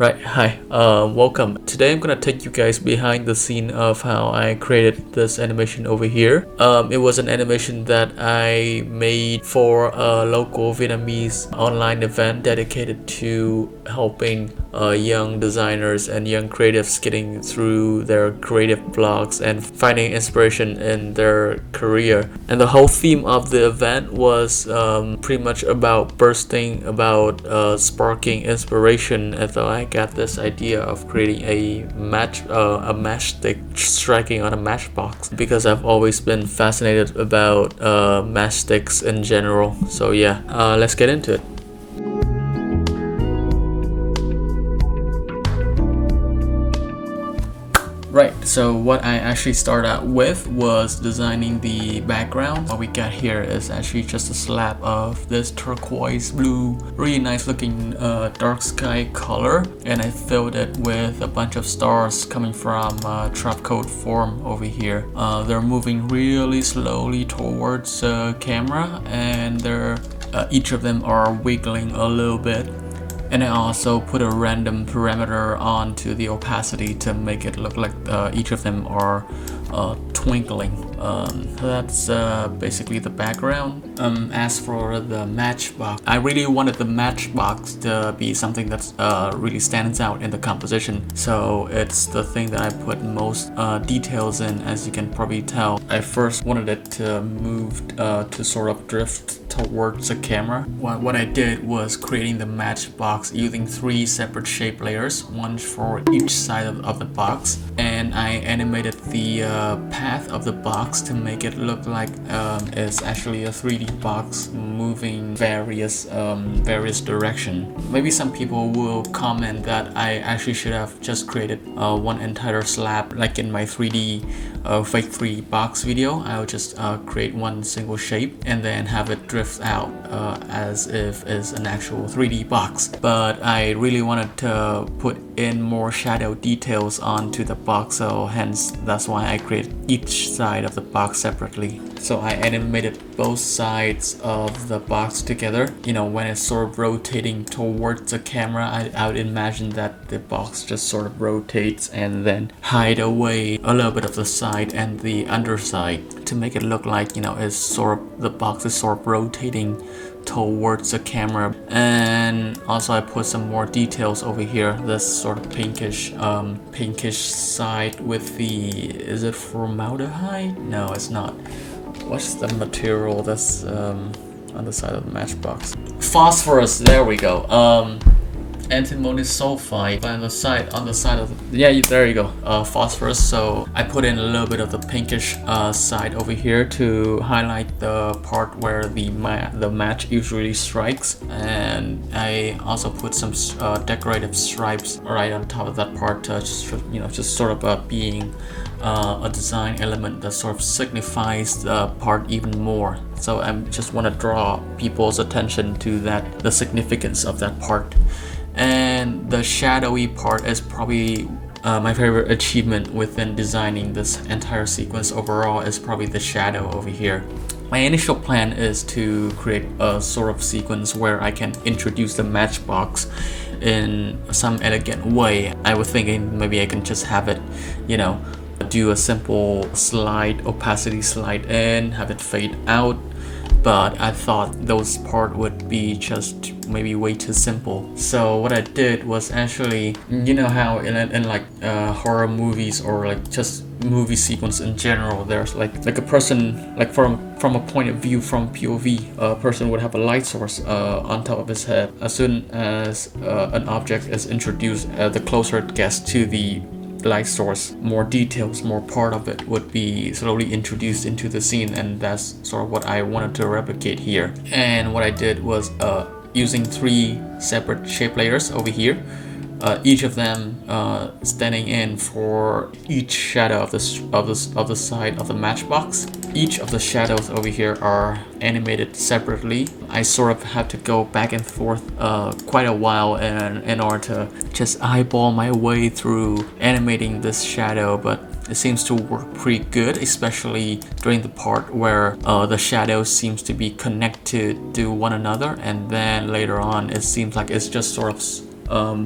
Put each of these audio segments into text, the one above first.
Right, hi, welcome. Today I'm gonna take you guys behind the scene of how I created this animation over here. It was an animation that I made for a local Vietnamese online event dedicated to helping young designers and young creatives getting through their creative blocks and finding inspiration in their career. And the whole theme of the event was pretty much about bursting, about sparking inspiration. And so I got this idea of creating a matchstick striking on a matchbox because I've always been fascinated about matchsticks in general. So yeah, let's get into it. Right, so what I actually started out with was designing the background. What we got here is actually just a slab of this turquoise blue, really nice looking dark sky color, and I filled it with a bunch of stars coming from trap code form over here. They're moving really slowly towards the camera, and each of them are wiggling a little bit. And I also put a random parameter onto the opacity to make it look like each of them are twinkling. That's basically the background. As for the matchbox, I really wanted the matchbox to be something that really stands out in the composition. So it's the thing that I put most details in, as you can probably tell. I first wanted it to move to sort of drift towards the camera. What I did was creating the matchbox using 3 separate shape layers, one for each side of the box, and I animated the path of the box to make it look like it's actually a 3D box moving various direction. Maybe some people will comment that I actually should have just created one entire slab, like in my 3D fake 3D box video. I would just create one single shape and then have it drift out as if it's an actual 3D box. But I really wanted to put in more shadow details onto the box, so hence that's why I created each side of the box separately. So I animated both sides of the box together. You know, when it's sort of rotating towards the camera, I would imagine that the box just sort of rotates and then hide away a little bit of the side and the underside to make it look like, you know, the box is sort of rotating towards the camera. And also I put some more details over here, this sort of pinkish side with is it formaldehyde? No, it's not. What's the material that's on the side of the matchbox? Phosphorus, there we go. Antimony sulfide on the side of there you go, phosphorus. So I put in a little bit of the pinkish side over here to highlight the part where the match usually strikes, and I also put some decorative stripes right on top of that part to just sort of being a design element that sort of signifies the part even more. So I just want to draw people's attention to the significance of that part. And the shadowy part is probably my favorite achievement within designing this entire sequence overall, is probably the shadow over here. My initial plan is to create a sort of sequence where I can introduce the matchbox in some elegant way. I was thinking maybe I can just have it, do a simple opacity slide in, have it fade out. But I thought those part would be just maybe way too simple. So what I did was actually, you know how in like horror movies or like just movie sequence in general, there's like a person, like from a point of view, from POV, a person would have a light source on top of his head. As soon as an object is introduced, the closer it gets to the light source, more details, more part of it would be slowly introduced into the scene, and that's sort of what I wanted to replicate here. And what I did was using 3 separate shape layers over here, each of them standing in for each shadow of the side of the matchbox. Each of the shadows over here are animated separately. I sort of had to go back and forth quite a while in order to just eyeball my way through animating this shadow, but it seems to work pretty good, especially during the part where the shadow seems to be connected to one another, and then later on it seems like it's just sort of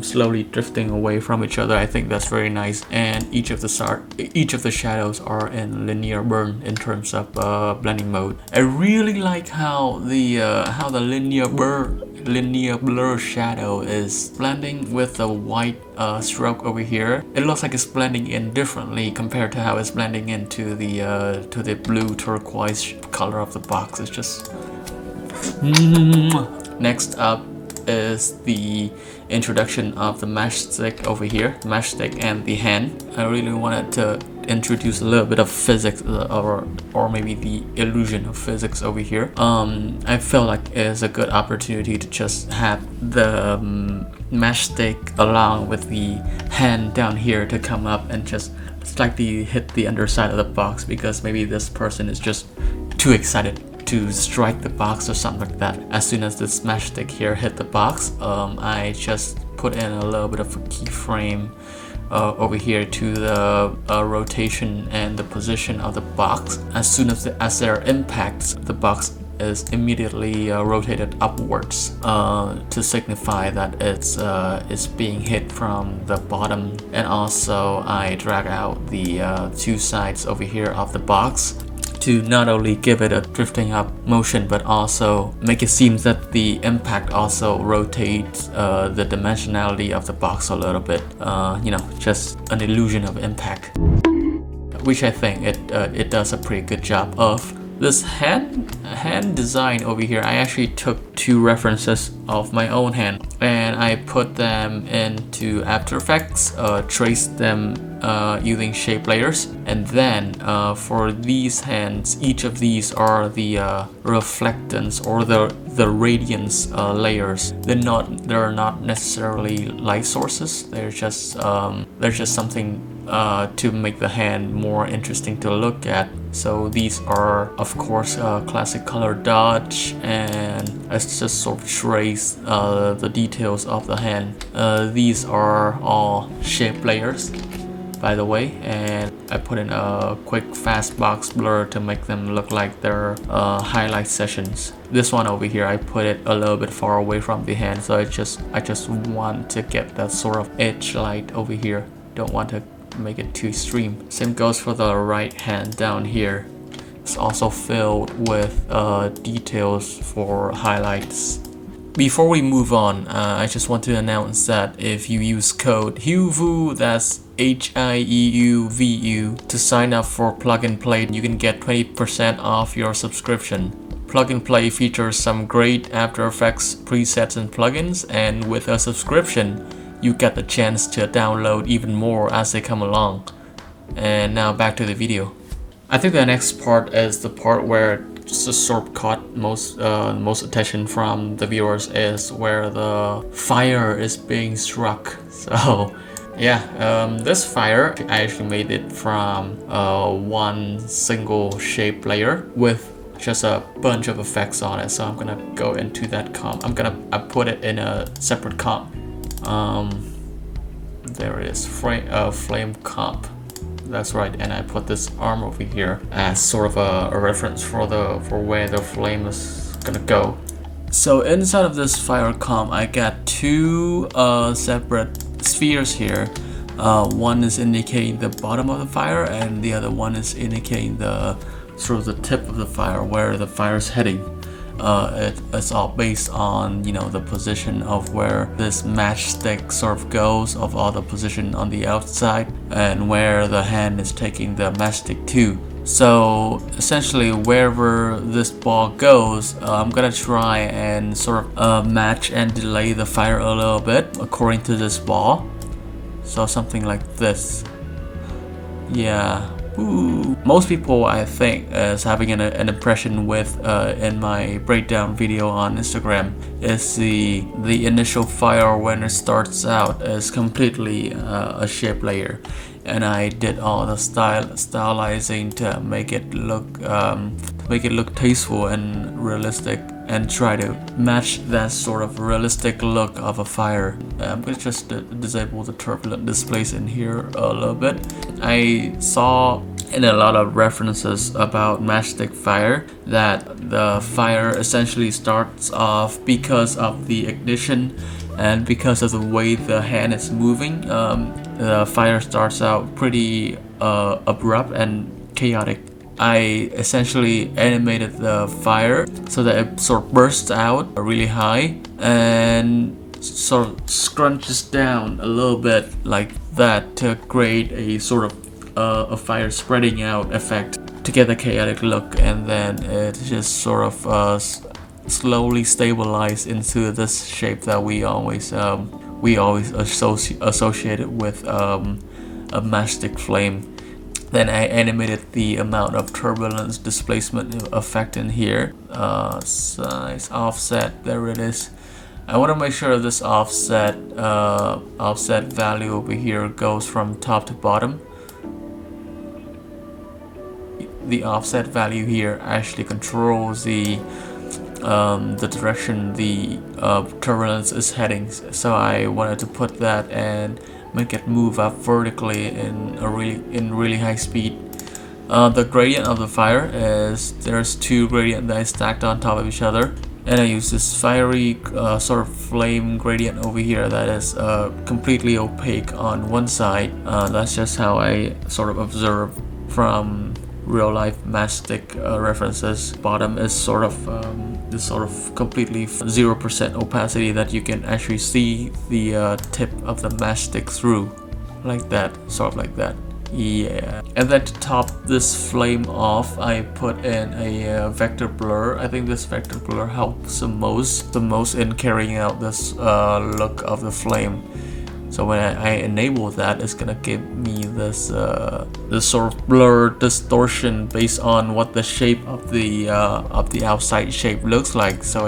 slowly drifting away from each other. I think that's very nice, and each of the shadows are in linear burn in terms of blending mode. I really like how the linear blur shadow is blending with the white stroke over here. It looks like it's blending in differently compared to how it's blending into the blue turquoise color of the box. It's just Next up is the introduction of the matchstick over here, matchstick and the hand. I really wanted to introduce a little bit of physics or maybe the illusion of physics over here. I felt like it's a good opportunity to just have the matchstick along with the hand down here to come up and just slightly hit the underside of the box, because maybe this person is just too excited to strike the box or something like that. As soon as this matchstick here hit the box, I just put in a little bit of a keyframe over here to the rotation and the position of the box. As soon as there impacts, the box is immediately rotated upwards to signify that it's being hit from the bottom. And also I drag out the two sides over here of the box to not only give it a drifting up motion, but also make it seem that the impact also rotates the dimensionality of the box a little bit. You know, just an illusion of impact, which I think it does a pretty good job of. This hand design over here, I actually took two references of my own hand and I put them into After Effects, traced them using shape layers, and then for these hands, each of these are the reflectance or the radiance layers. They're not necessarily light sources. They're just something to make the hand more interesting to look at. So these are of course classic color dodge, and I just sort of trace the details of the hand. These are all shape layers, by the way, and I put in a quick fast box blur to make them look like they're highlight sessions. This one over here, I put it a little bit far away from the hand, so I just want to get that sort of edge light over here. Don't want to make it too extreme. Same goes for the right hand down here. It's also filled with details for highlights. Before we move on, I just want to announce that if you use code HIEUVU, that's HIEUVU, to sign up for PluginPlay, you can get 20% off your subscription. PluginPlay features some great After Effects presets and plugins, and with a subscription, you get the chance to download even more as they come along. And now back to the video. I think the next part is the part where just sort of caught most attention from the viewers, is where the fire is being struck. So yeah, this fire, I actually made it from one single shape layer with just a bunch of effects on it. So I'm gonna go into that comp. I put it in a separate comp. There it is, flame comp. That's right, and I put this arm over here as sort of a reference for where the flame is gonna go. So inside of this fire comp, I got two separate spheres here. One is indicating the bottom of the fire, and the other one is indicating the sort of the tip of the fire, where the fire is heading. It's all based on, you know, the position of where this matchstick sort of goes, of all the position on the outside, and where the hand is taking the matchstick to. So essentially, wherever this ball goes, I'm gonna try and sort of match and delay the fire a little bit according to this ball. So something like this. Yeah. Ooh. Most people, I think, is having an impression with in my breakdown video on Instagram, is the initial fire when it starts out is completely a shape layer, and I did all the stylizing to make it look tasteful and realistic, and try to match that sort of realistic look of a fire. I'm gonna just disable the turbulent displays in here a little bit. I saw in a lot of references about matchstick fire that the fire essentially starts off because of the ignition and because of the way the hand is moving, the fire starts out pretty abrupt and chaotic. I essentially animated the fire so that it sort of bursts out really high and sort of scrunches down a little bit like that to create a sort of a fire spreading out effect to get the chaotic look, and then it just sort of slowly stabilize into this shape that we always associate it with a matchstick flame. Then I animated the amount of turbulence displacement effect in here. Size offset, there it is. I want to make sure this offset value over here goes from top to bottom. The offset value here actually controls the direction the turbulence is heading. So I wanted to put that and make it move up vertically in really high speed. The gradient of the fire is there's two gradients that I stacked on top of each other, and I use this fiery sort of flame gradient over here that is completely opaque on one side. That's just how I sort of observe from real life matchstick references. Bottom is sort of this sort of completely 0% opacity that you can actually see the tip of the matchstick through, like that, sort of like that. Yeah, and then to top this flame off, I put in a vector blur. I think this vector blur helps the most in carrying out this look of the flame. So when I enable that, it's gonna give me this this sort of blur distortion based on what the shape of the outside shape looks like. So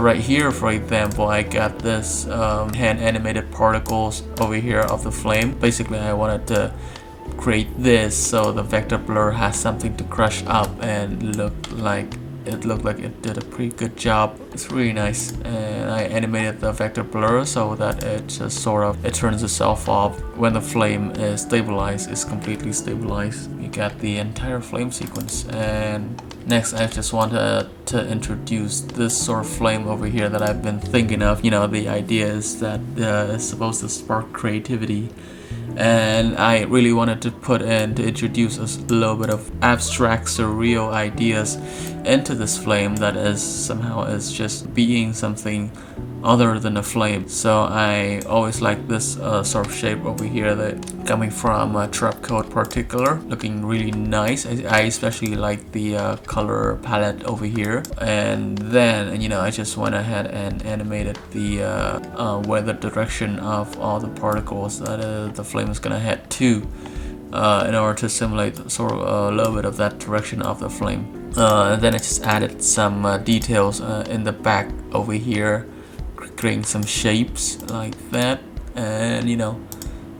right here, for example, I got this hand animated particles over here of the flame. Basically, I wanted to create this so the vector blur has something to crush up and looked like it did a pretty good job. It's really nice, and I animated the vector blur so that it just sort of turns itself off when the flame is stabilized. It's completely stabilized. You got the entire flame sequence. And next, I just wanted to introduce this sort of flame over here that I've been thinking of. You know, the idea is that it's supposed to spark creativity, and I really wanted to introduce a little bit of abstract surreal ideas into this flame that is somehow just being something other than a flame. So I always like this sort of shape over here that coming from Trap Coat Particular, looking really nice. I especially like the color palette over here. And then, you know, I just went ahead and animated the where the direction of all the particles that the flame is gonna head to, in order to simulate sort of a little bit of that direction of the flame. And then I just added some details in the back over here, creating some shapes like that. And you know,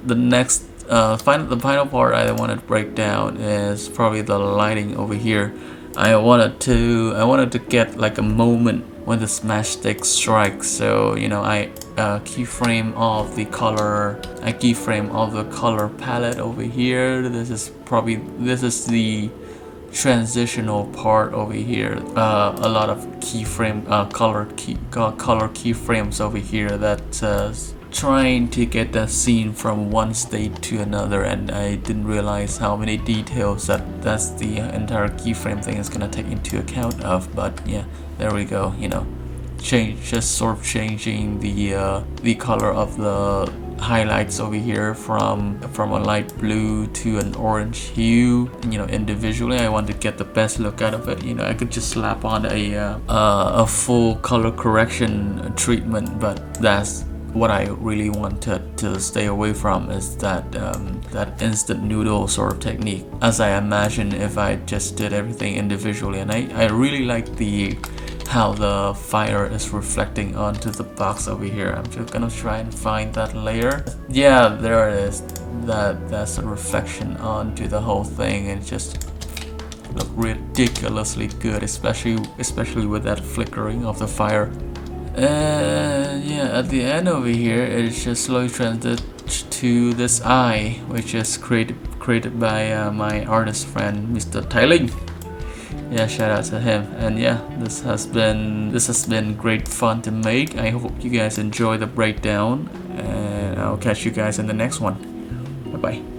the next the final part I wanted to break down is probably the lighting over here. I wanted to get like a moment when the matchstick strikes. So you know, I keyframe all of the color. I keyframe all the color palette over here. This is the transitional part over here. A lot of keyframe color keyframes over here that trying to get that scene from one state to another, and I didn't realize how many details that's the entire keyframe thing is gonna take into account of. But yeah, there we go. You know, just sort of changing the color of the highlights over here from a light blue to an orange hue. And, you know, individually I want to get the best look out of it. You know, I could just slap on a full color correction treatment, but that's what I really wanted to stay away from, is that that instant noodle sort of technique, as I imagine if I just did everything individually. And I really like how the fire is reflecting onto the box over here. I'm just gonna try and find that layer. Yeah, there it is. That's a reflection onto the whole thing, and it just look ridiculously good, especially with that flickering of the fire. And yeah, at the end over here, it just slowly transitions to this eye, which is created by my artist friend, Mr. Tailing. yeah, shout out to him. And yeah, this has been great fun to make. I hope you guys enjoy the breakdown, and I'll catch you guys in the next one. Bye bye.